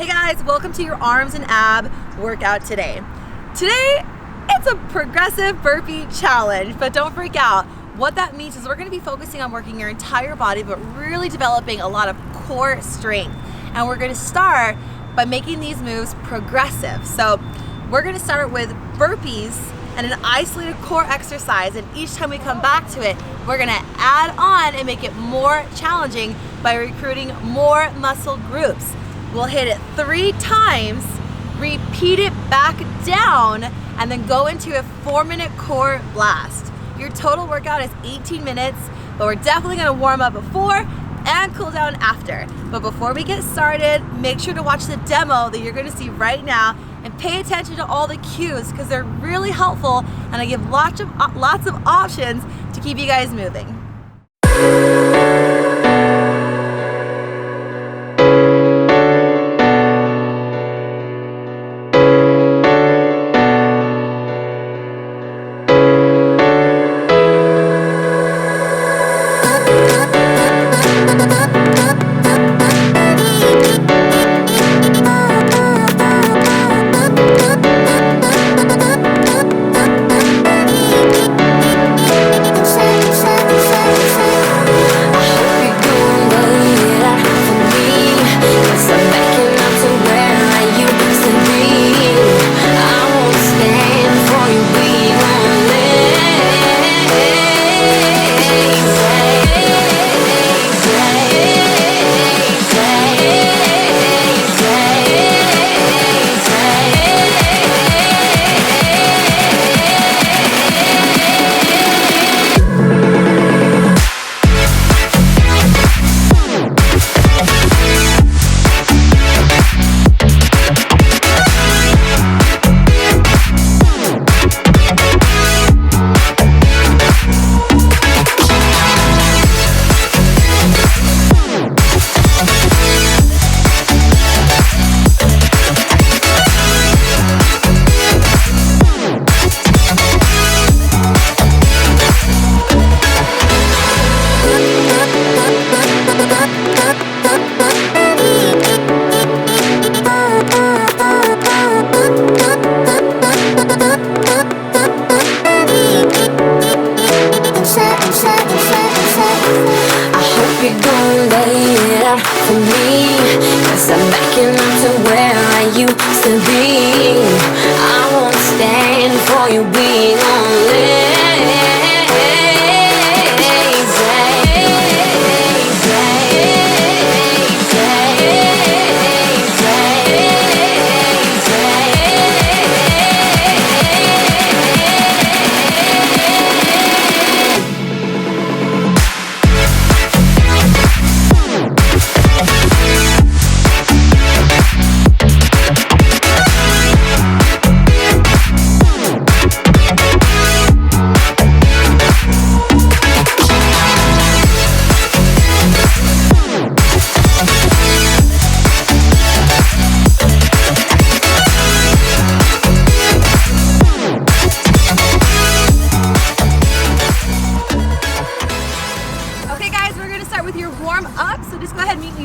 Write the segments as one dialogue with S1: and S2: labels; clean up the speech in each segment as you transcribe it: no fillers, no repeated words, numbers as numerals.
S1: Hey guys, welcome to your arms and ab workout today. Today, it's a progressive burpee challenge, but don't freak out. What that means is we're gonna be focusing on working your entire body, but really developing a lot of core strength. And we're gonna start by making these moves progressive. So we're gonna start with burpees and an isolated core exercise, and each time we come back to it, we're gonna add on and make it more challenging by recruiting more muscle groups. We'll hit it 3 times, repeat it back down, and then go into a 4-minute core blast. Your total workout is 18 minutes, but we're definitely gonna warm up before and cool down after. But before we get started, make sure to watch the demo that you're gonna see right now and pay attention to all the cues because they're really helpful, and I give lots of options to keep you guys moving.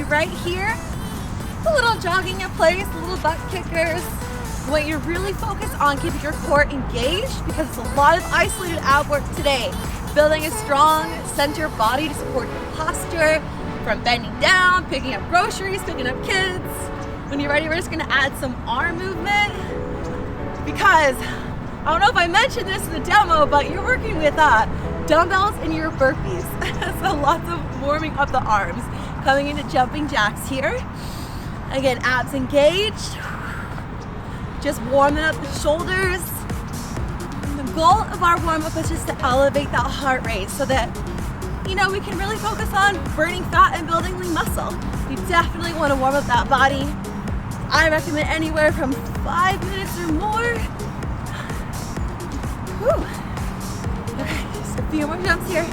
S1: Right here, a little jogging in place, little butt kickers. I want you to really focus on keeping your core engaged because it's a lot of isolated ab work today. Building a strong center body to support your posture, from bending down, picking up groceries, picking up kids. When you're ready, we're just gonna add some arm movement because I don't know if I mentioned this in the demo, but you're working with dumbbells and your burpees. So lots of warming up the arms. Coming into jumping jacks here. Again, abs engaged. Just warming up the shoulders. And the goal of our warm-up is just to elevate that heart rate so that, we can really focus on burning fat and building lean muscle. You definitely want to warm up that body. I recommend anywhere from 5 minutes or more. Whew. Okay, just a few more jumps here.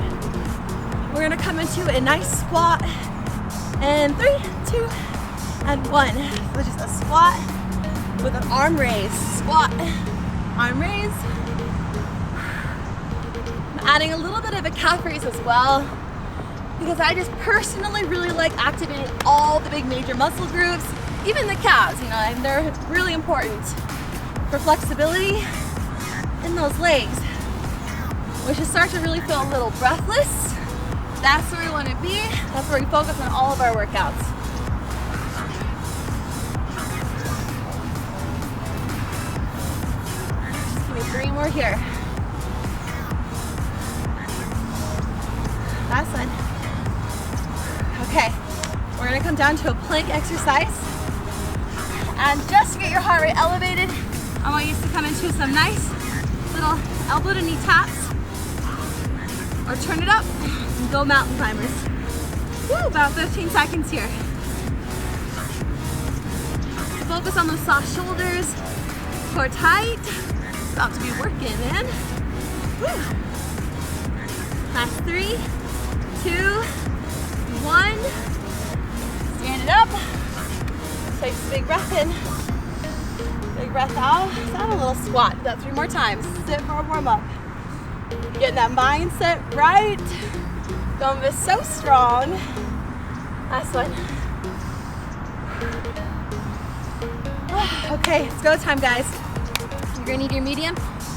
S1: We're gonna come into a nice squat. And 3, 2, and 1. So just a squat with an arm raise. Squat, arm raise. I'm adding a little bit of a calf raise as well because I just personally really like activating all the big major muscle groups even the calves, you know, and they're really important for flexibility in those legs. We should start to really feel a little breathless. That's where we want to be. That's where we focus on all of our workouts. Just give me 3 more here. Last one. Okay, we're gonna come down to a plank exercise. And just to get your heart rate elevated, I want you to come into some nice little elbow to knee taps. Or turn it up and go mountain climbers. Woo, about 15 seconds here. Focus on those soft shoulders, core tight. It's about to be working, man. Woo. Last 3, 2, 1. Stand it up. Take a big breath in. Big breath out. Let's have a little squat. Do that 3 more times. Sit for a warm up. Getting that mindset right. Don't be so strong. Last one. Okay, it's go time, guys. You're gonna need your medium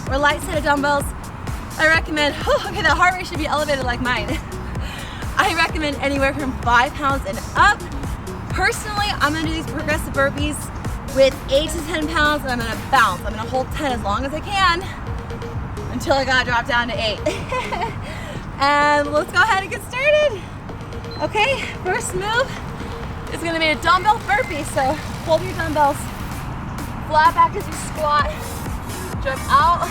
S1: or light set of dumbbells. I recommend, okay, the heart rate should be elevated like mine. I recommend anywhere from 5 pounds and up. Personally, I'm gonna do these progressive burpees with 8 to 10 pounds, and I'm gonna bounce. I'm gonna hold 10 as long as I can until I gotta drop down to 8. And let's go ahead and get started. Okay, first move is gonna be a dumbbell burpee. So hold your dumbbells flat back as you squat, jump out,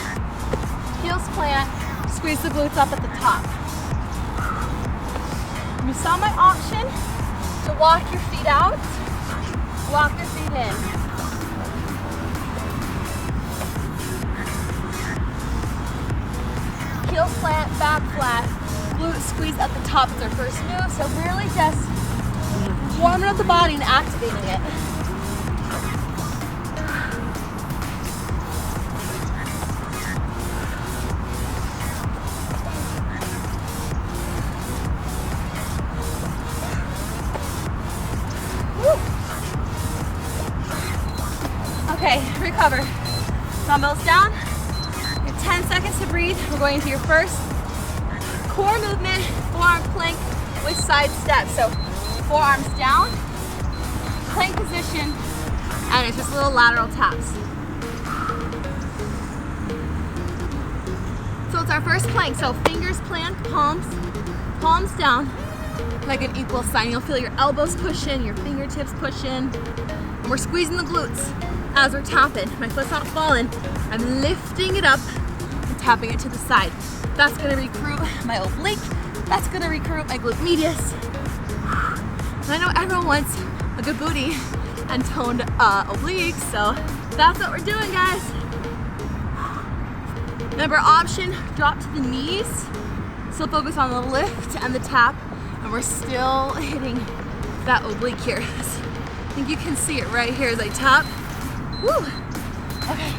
S1: heels plant, squeeze the glutes up at the top. You saw my option to walk your feet out, walk your feet in. Heels plant, back flat, glute squeeze at the top is our first move. So really just warming up the body and activating it. Okay, recover. Dumbbells down. You have 10 seconds to breathe. We're going to your first core movement, forearm plank with side steps. So forearms down, plank position, and it's just little lateral taps. So it's our first plank. So fingers plant, palms down, like an equal sign. You'll feel your elbows push in, your fingertips push in, and we're squeezing the glutes as we're tapping. My foot's not falling. I'm lifting it up and tapping it to the side. That's gonna recruit my oblique. That's gonna recruit my glute medius. And I know everyone wants a good booty and toned obliques, so that's what we're doing, guys. Remember, option, drop to the knees. Still focus on the lift and the tap, and we're still hitting that oblique here. I think you can see it right here as I tap. Woo! Okay,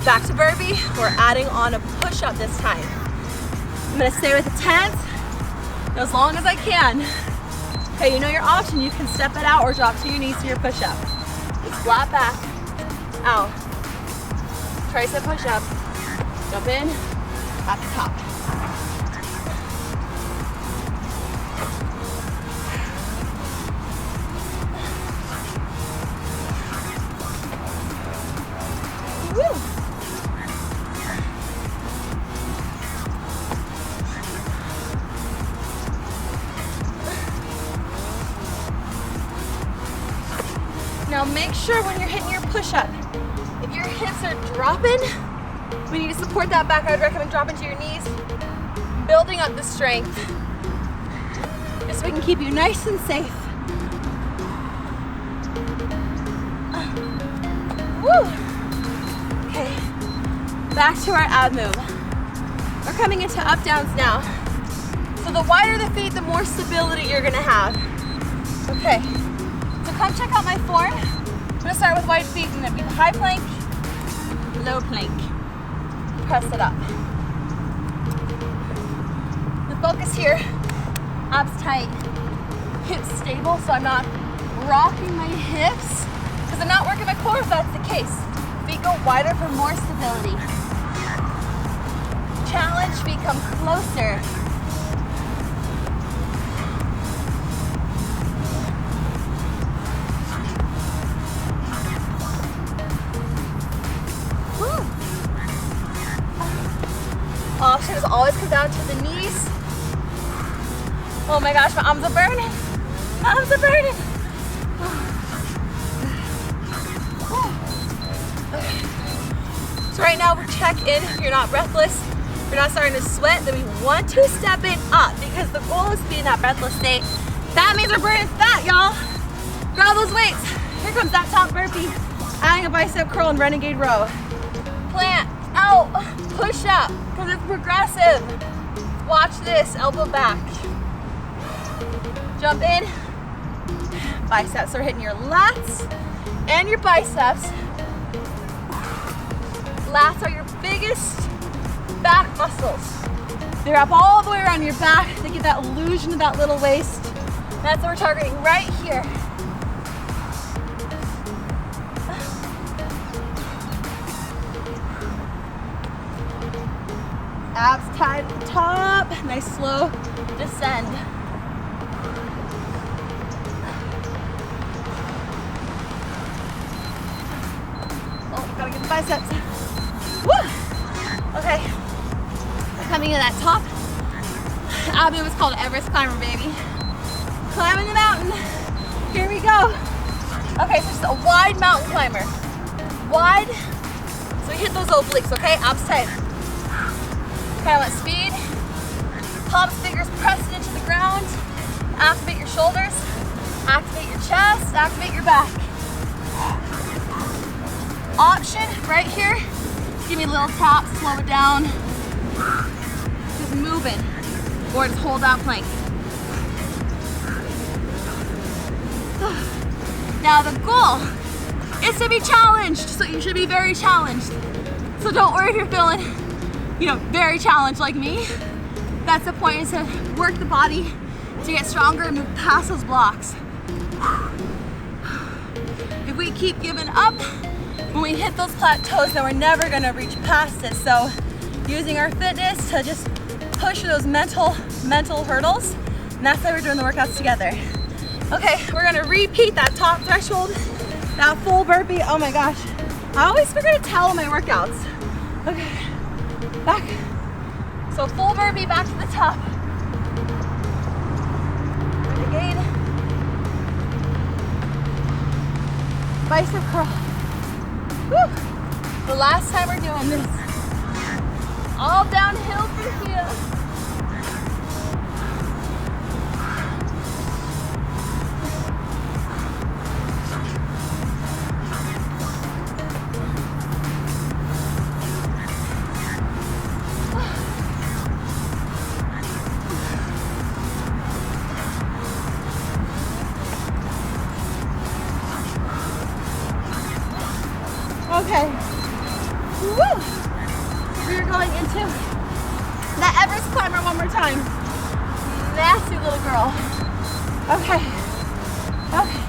S1: back to burpee. We're adding on a push-up this time. I'm gonna stay with the 10s as long as I can. Okay, you know your option. You can step it out or drop to your knees to your push-up. It's flat back, out. Tricep push-up. Jump in, at the top. Now make sure when you're hitting your push-up, if your hips are dropping, we need to support that back. I would recommend dropping to your knees, building up the strength, just so we can keep you nice and safe. Woo! Okay, back to our ab move. We're coming into up downs now. So the wider the feet, the more stability you're gonna have. Okay, so come check out my form. I'm gonna start with wide feet. I'm gonna be the high plank, low plank. Press it up. The focus here, abs tight, hips stable, so I'm not rocking my hips because I'm not working my core if that's the case. Feet go wider for more stability. Challenge, feet come closer. Options always come down to the knees. Oh my gosh, my arms are burning. My arms are burning. So right now we check in. If you're not breathless, you're not starting to sweat, then we want to step it up because the goal is to be in that breathless state. That means we're burning fat, y'all. Grab those weights. Here comes that top burpee. Adding a bicep curl and renegade row. Plant, out, push up, because it's progressive. Watch this, elbow back. Jump in. Biceps are hitting your lats and your biceps. Lats are your biggest back muscles. They wrap all the way around your back. They give that illusion of that little waist. That's what we're targeting right here. Abs tight at the top. Nice slow descend. Oh, gotta get the biceps. Woo! Okay. We're coming in that top. Abby was called Everest climber, baby. Climbing the mountain. Here we go. Okay, so just a wide mountain climber. Wide. So we hit those obliques, okay? Abs tight. Okay, I want speed. Palms, fingers pressing into the ground. Activate your shoulders. Activate your chest. Activate your back. Option right here. Give me a little tap, slow it down. Just moving. Or just hold that plank. Now the goal is to be challenged. So you should be very challenged. So don't worry if you're feeling, very challenged like me. That's the point, is to work the body to get stronger and move past those blocks. If we keep giving up, when we hit those plateaus, then we're never gonna reach past it. So using our fitness to just push those mental hurdles, and that's why we're doing the workouts together. Okay, we're gonna repeat that top threshold, that full burpee. Oh my gosh, I always forget to tell my workouts. Okay, back. So full burpee back to the top. Renegade. Bicep curl. Woo. The last time we're doing this. All downhill from here. Okay. Woo! We're going into the Everest climber one more time. Nasty little girl. Okay. Okay.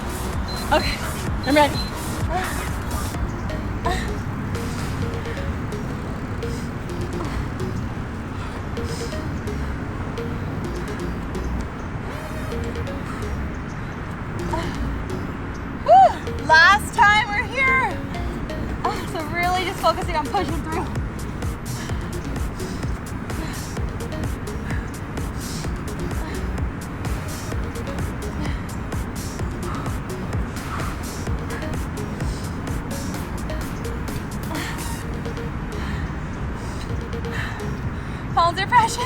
S1: Okay. I'm ready. Woo! Last time we're here. So really just focusing on pushing through. Palms are pressing.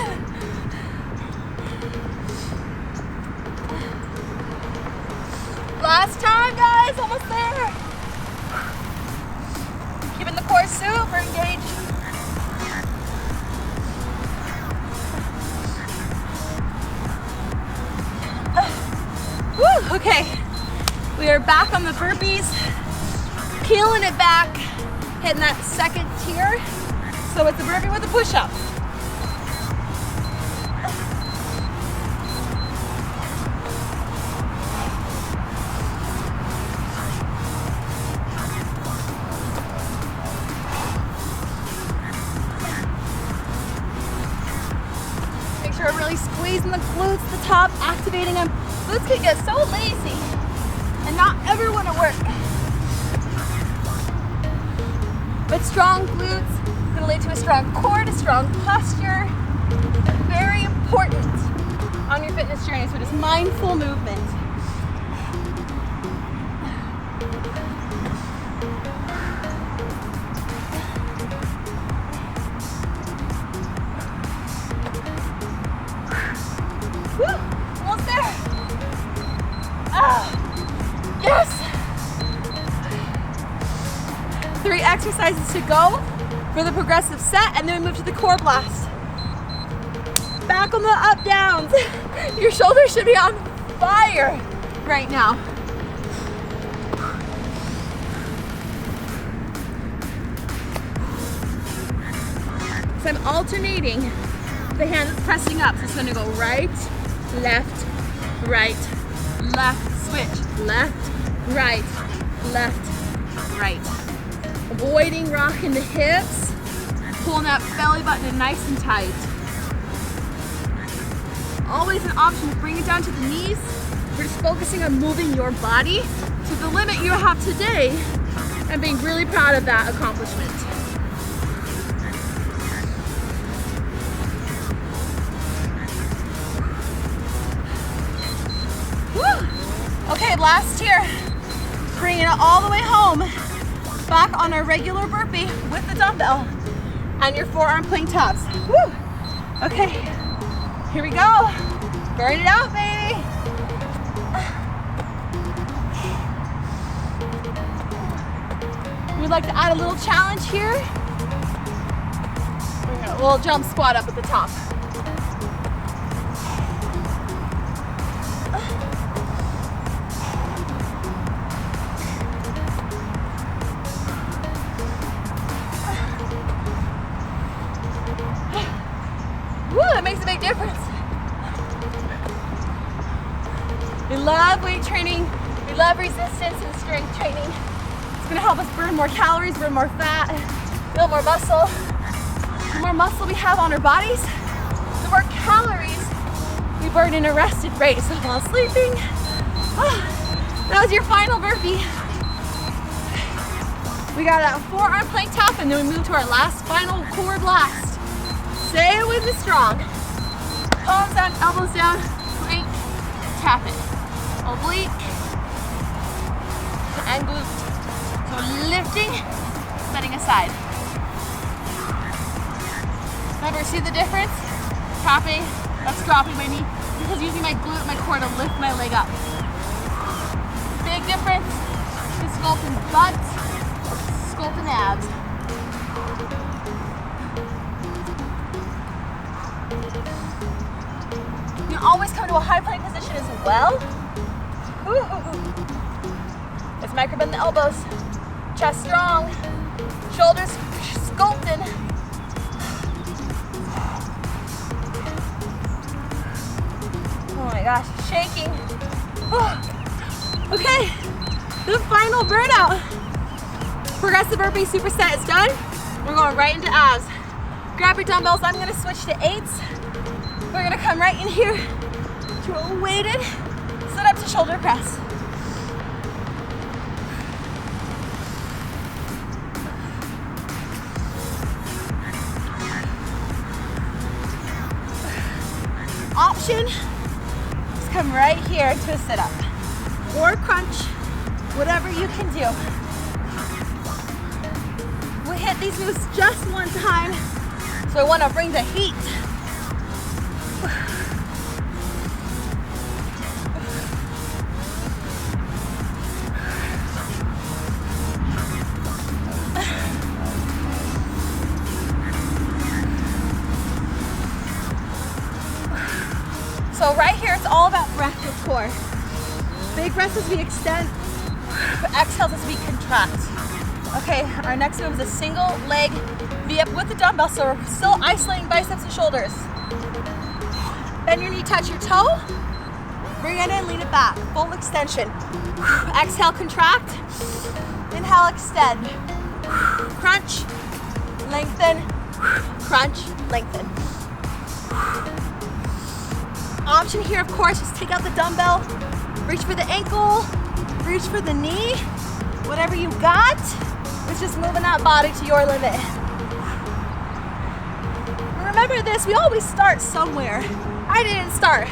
S1: Last time, guys, almost there. Keeping the core super engaged. Woo, okay. We are back on the burpees, peeling it back, hitting that second tier. So it's a burpee with a push-up. squeezing the glutes, the top, activating them. Glutes can get so lazy and not ever want to work. But strong glutes are gonna lead to a strong core, a strong posture. Very important on your fitness journey, so just mindful movement. Woo, almost there. Yes. 3 exercises to go for the progressive set, and then we move to the core blast. Back on the up downs. Your shoulders should be on fire right now. So I'm alternating the hand that's pressing up. So it's gonna go right, left, switch, left, right, right. Avoiding rocking the hips, pulling that belly button in nice and tight. Always an option to bring it down to the knees. We're just focusing on moving your body to the limit you have today and being really proud of that accomplishment. Woo! Okay, last here. Bringing it all the way home. Back on our regular burpee with the dumbbell and your forearm plank tabs. Woo! Okay, here we go. Burn it out, baby. We'd like to add a little challenge here. A little jump squat up at the top. Woo, that makes a big difference. We love weight training. We love resistance and strength training. It's gonna help us burn more calories, burn more fat, build more muscle. The more muscle we have on our bodies, the more calories we burn in a rested rate. So while sleeping, that was your final burpee. We got that forearm plank tap, and then we move to our last final core blast. Say it with me strong. Palms down, elbows down, plank, tap it. Oblique and glute. So lifting, setting aside. Remember, see the difference? Tapping, that's dropping my knee. This is using my glute and my core to lift my leg up. Big difference in sculpting butt, sculpting abs. You always come to a high plank position as well. Let's micro bend the elbows. Chest strong. Shoulders sculpted. Oh my gosh, shaking. Okay, the final burnout. Progressive burpee superset is done. We're going right into abs. Grab your dumbbells. I'm gonna switch to 8s. We're gonna come right in here to a weighted sit up to shoulder press. Option is come right here to a sit up or crunch, whatever you can do. We hit these moves just one time, so I want to bring the heat. So right here, it's all about breath with core. Big breaths as we extend, exhales as we contract. Okay, our next move is a single leg V-up with the dumbbell, so we're still isolating biceps and shoulders. Bend your knee, touch your toe. Bring it in, lean it back. Full extension. Exhale, contract. Inhale, extend. Crunch, lengthen, crunch, lengthen. Option here, of course, just take out the dumbbell, reach for the ankle, reach for the knee, whatever you got. It's just moving that body to your limit. Remember this, we always start somewhere. I didn't start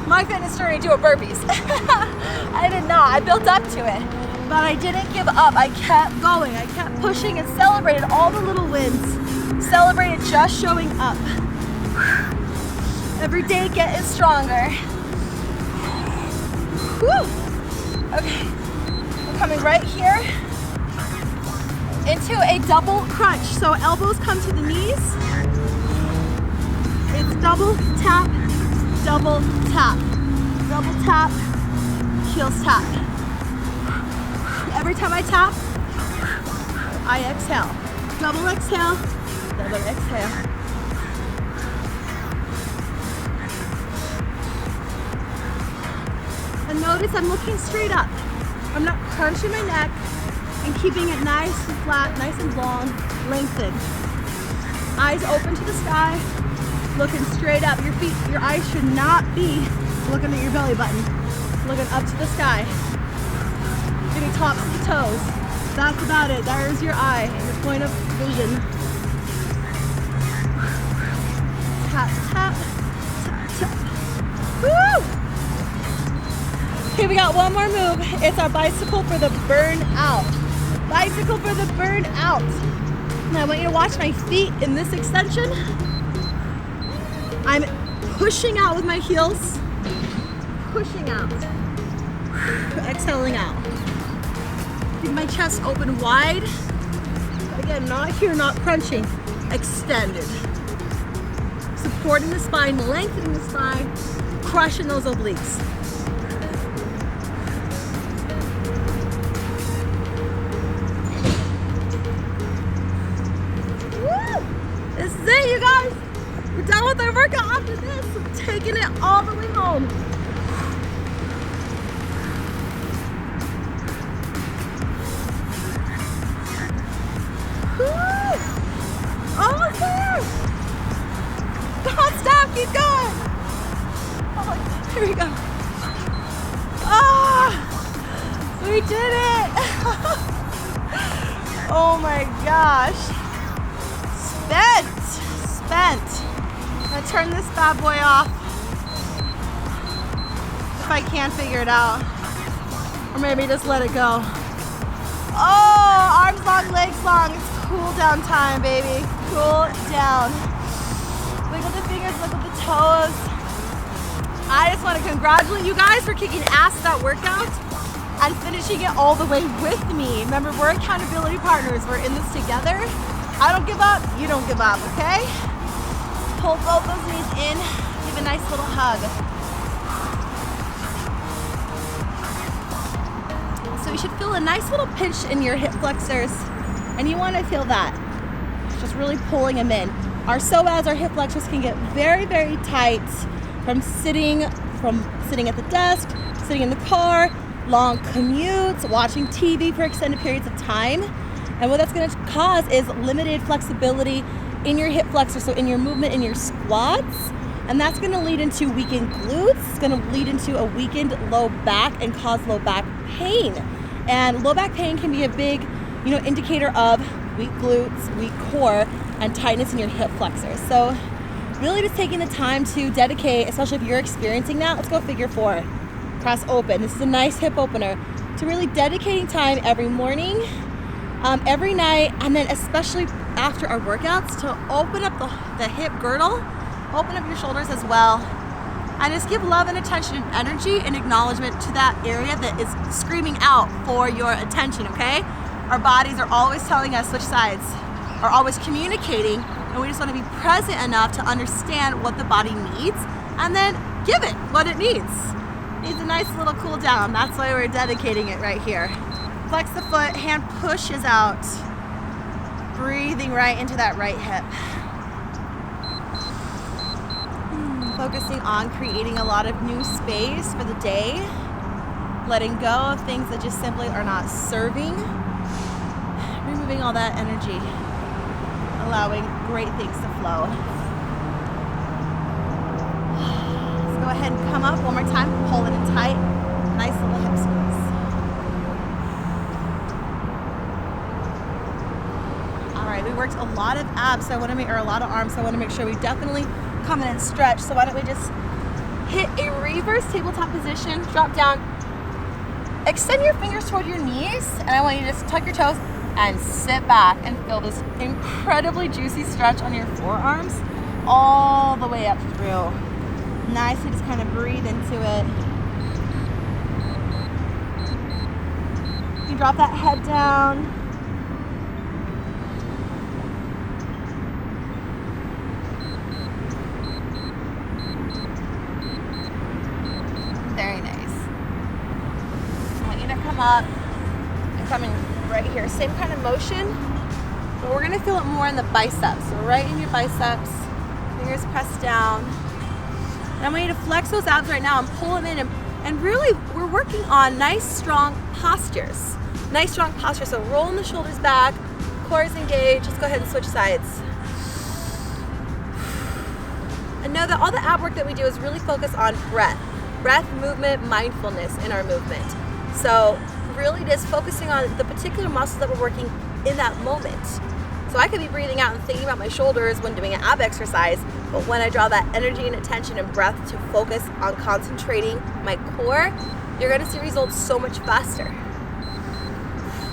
S1: my fitness journey doing burpees. I did not, I built up to it. But I didn't give up, I kept going. I kept pushing and celebrated all the little wins. Celebrated just showing up. Every day getting stronger. Woo. Okay, we're coming right here into a double crunch. So elbows come to the knees. It's double tap, double tap, double tap, heels tap. Every time I tap, I exhale. Double exhale, double exhale. And notice I'm looking straight up. I'm not crunching my neck and keeping it nice and flat, nice and long, lengthened. Eyes open to the sky, looking straight up. Your feet, your eyes should not be looking at your belly button. Looking up to the sky. Getting tops of the toes. That's about it. There's your eye, your point of vision. Tap, tap, tap, tap. Woo! Okay, we got one more move. It's our bicycle for the burnout. Bicycle for the burnout. Now I want you to watch my feet in this extension. I'm pushing out with my heels. Pushing out. Exhaling out. Keep my chest open wide. Again, not here, not crunching. Extended. Supporting the spine, lengthening the spine, crushing those obliques. This is it, you guys. We're done with our workout after this. We're taking it all the way home. Woo! Almost there. Don't stop, keep going. Oh, here we go. Ah, we did it. Oh my gosh. Spent. I'm gonna turn this bad boy off if I can figure it out, or maybe just let it go. Oh, arms long, legs long. It's cool down time, baby. Cool down. Wiggle the fingers, wiggle the toes. I just want to congratulate you guys for kicking ass at that workout and finishing it all the way with me. Remember, we're accountability partners. We're in this together. I don't give up, you don't give up, okay? Pull both those knees in, give a nice little hug. So you should feel a nice little pinch in your hip flexors, and you want to feel that. Just really pulling them in. Our psoas, our hip flexors can get very, very tight from sitting at the desk, sitting in the car, long commutes, watching TV for extended periods of time. And what that's going to cause is limited flexibility in your hip flexor, so in your movement in your squats. And that's going to lead into weakened glutes. It's going to lead into a weakened low back and cause low back pain. And low back pain can be a big, indicator of weak glutes, weak core, and tightness in your hip flexors. So really just taking the time to dedicate, especially if you're experiencing that. Let's go figure 4. Press open. This is a nice hip opener. To really dedicating time every morning, every night, and then especially after our workouts, to open up the hip girdle, open up your shoulders as well, and just give love and attention and energy and acknowledgement to that area that is screaming out for your attention, okay? Our bodies are always telling us which sides, are always communicating, and we just want to be present enough to understand what the body needs and then give it what it needs. It needs a nice little cool down. That's why we're dedicating it right here. Flex the foot, hand pushes out. Breathing right into that right hip. Focusing on creating a lot of new space for the day. Letting go of things that just simply are not serving. Removing all that energy. Allowing great things to flow. Let's go ahead and come up one more time, pull it in tight. Nice little hip squeeze. All right, we worked a lot of abs, so I want to make, or a lot of arms, so I want to make sure we definitely come in and stretch. So why don't we just hit a reverse tabletop position, drop down, extend your fingers toward your knees, and I want you to just tuck your toes and sit back and feel this incredibly juicy stretch on your forearms all the way up through. Nicely, just kind of breathe into it. You drop that head down. Very nice. I want you to come up and come in right here. Same kind of motion, but we're gonna feel it more in the biceps. So right in your biceps, fingers pressed down. And I want you to flex those abs right now and pull them in. And really, we're working on nice, strong postures. Nice, strong posture. So rolling the shoulders back, core is engaged. Let's go ahead and switch sides. And know that all the ab work that we do is really focused on breath. Breath, movement, mindfulness in our movement. So really just focusing on the particular muscles that we're working in that moment. So I could be breathing out and thinking about my shoulders when doing an ab exercise, but when I draw that energy and attention and breath to focus on concentrating my core, you're gonna see results so much faster.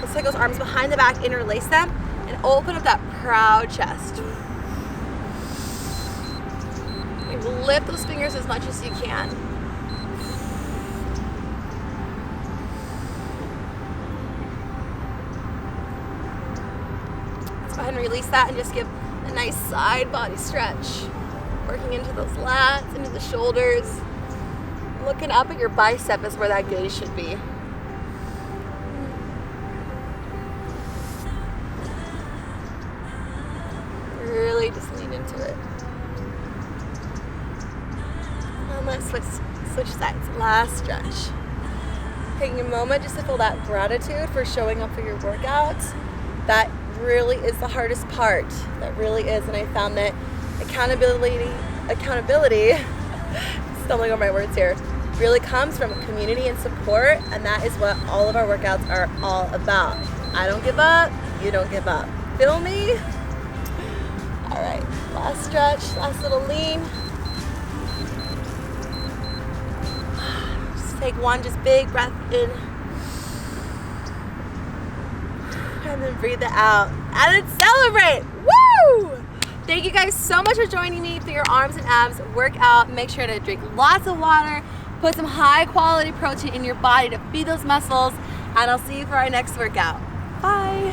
S1: Let's take those arms behind the back, interlace them, and open up that proud chest. You lift those fingers as much as you can. Go ahead and release that and just give a nice side body stretch. Working into those lats, into the shoulders. Looking up at your bicep is where that gaze should be. Really just lean into it. And let's switch sides. Last stretch. Taking a moment just to feel that gratitude for showing up for your workouts. That really is the hardest part. That really is. And I found that accountability, stumbling over my words here, really comes from community and support, and that is what all of our workouts are all about. I don't give up, you don't give up. Feel me? All right, last stretch, last little lean. Just take one just big breath in. And then breathe it out. And then celebrate! Woo! Thank you guys so much for joining me for your arms and abs workout. Make sure to drink lots of water, put some high quality protein in your body to feed those muscles, and I'll see you for our next workout. Bye!